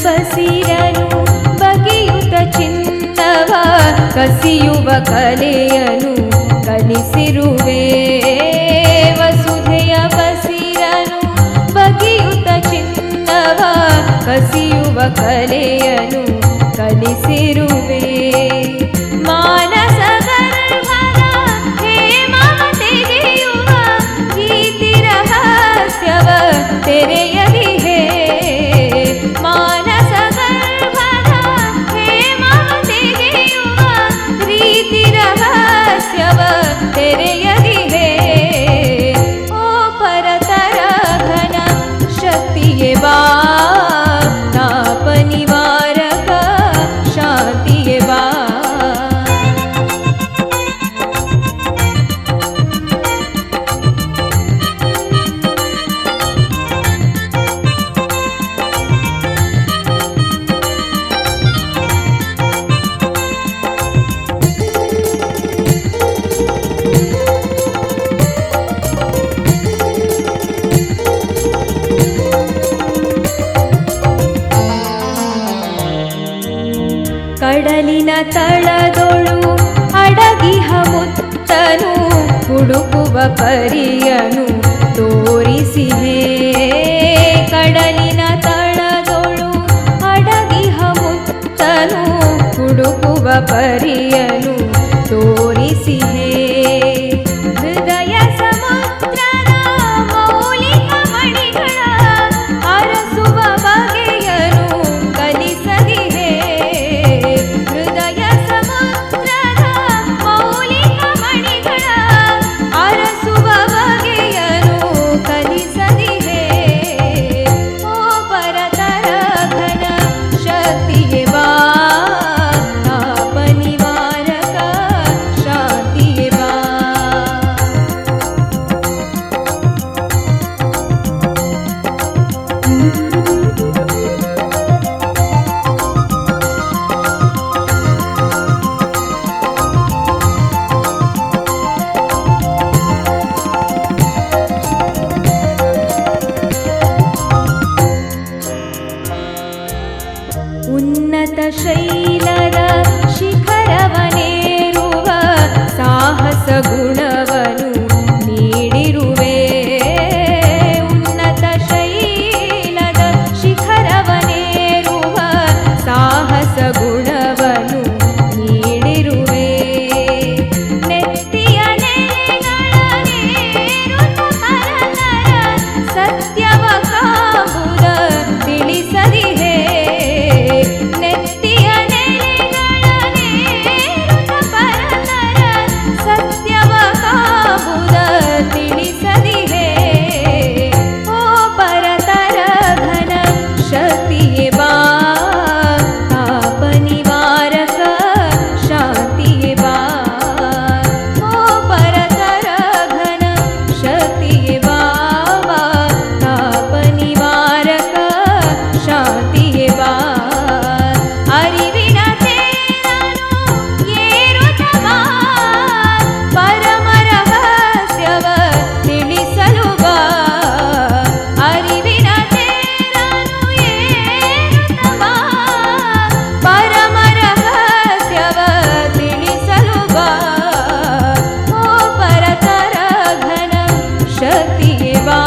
ಬಸಿರನು ಬಗೆಯುತ ಚಿನ್ನವ ಕಸಿಯುವ ಕಲೆಯನು ಕಲಿಸಿರುವೆ. ವಸುಧೆಯ ಬಸಿರನು ಬಗೆಯುತ ಚಿನ್ನವ ಕಸಿಯುವ ಕಲೆಯನು ಕಲಿಸಿರುವೆ. ಮಾನಸ ಗರ್ಭದ ಹೇಮವ ತೆಗೆಯುವ ಗೀತಿ ರಹಸ್ಯವ ತೆರೆಯದಿಹೆ. ಮಾನಸ ಗರ್ಭದ ಹೇಮವ ತೆಗೆಯುವ ರೀತಿ ರಹಸ್ಯವ ತೆರೆಯದಿಹೆ. ಓ ಪರತರ ಘನ ಶಕ್ತಿಯೇ ಬಾ, ತಾಪ ನಿವಾರಕ ಶಾಂತಿಯೇ ಬಾ. ಕಡಲಿನ ತಳದೊಳು ಅಡಗಿಹ ಮುತ್ತನು ಹುಡುಕುವ ಪರಿಯನು ತೋರಿಸಿಹೆ. ಕಡಲಿನ ತಳದೊಳು ಅಡಗಿಹ ಮುತ್ತನು ಹುಡುಕುವ ಪರಿಯನು ತೋರಿಸಿಹೆ. ಹೃದಯ ಸಮುದ್ರದ ಮೌಲಿಕ ಮಣಿಗಳ ಅರಸುವ ಬಗೆಯನು ಕಲಿಸದಿಹೆ. ಹೃದಯ ಸಮುದ್ರದ ಮೌಲಿಕ ಮಣಿಗಳ ಅರಸುವ ಬಗೆಯನು ಕಲಿಸದಿಹೆ. ಓ ಪರತರ ಘನ ಶಕ್ತಿಯೇ ಬಾ, ತಾಪ ನಿವಾರಕ ಶಾಂತಿಯೇ ಬಾ. ಉನ್ನತ ಶೈಲದ ಶಿಖರವನೇರುವ ಸಾಹಸ ಗುಣವನು ನೀಡಿರುವೆ. ಉನ್ನತ ಶೈಲದ ಶಿಖರವನೇರುವ ಸಾಹಸ ಗುಣವನು ನೀಡಿರುವೆ. ನೆತ್ತಿಯ ನೆಲೆಗಳನೇರುತ್ತ ಪರತರ ಸತ್ಯವ ಕಾಂಬುದ ತಿಳಿಸದಿಹೆ. ನೆತ್ತಿಯ ನೆಲೆಗಳನೇರುತ್ತ ಪರತರ ಸತ್ಯವ ಕಾಂಬುದ ತಿಳಿಸದಿಹೆ. ಓ ಪರತರ ಘನ ಶಕ್ತಿಯೇ ಬಾ, ತಾಪ ನಿವಾರಕ ಶಾಂತಿಯೇ ಬಾ. ಓ ಪರತರ ಘನ ಶಕ್ತಿಯೇ ಬಾ, ತಾಪ ನಿವಾರಕ ಶಾಂತಿಯೇ ಬಾ. ಅರಿವಿನ ತೇರನು ಏರುತ್ತ ಬಾ, ಪರಮ ರಹಸ್ಯವ ತಿಳಿಸಲು ಬಾ. ಅರಿವಿನ ತೇರನು ಏರುತ್ತ ಬಾ, ಪರಮ ರಹಸ್ಯವ ತಿಳಿಸಲು ಬಾ. ಓ ಪರತರ ಘನ ಶಕ್ತಿಯೇ ಬಾ.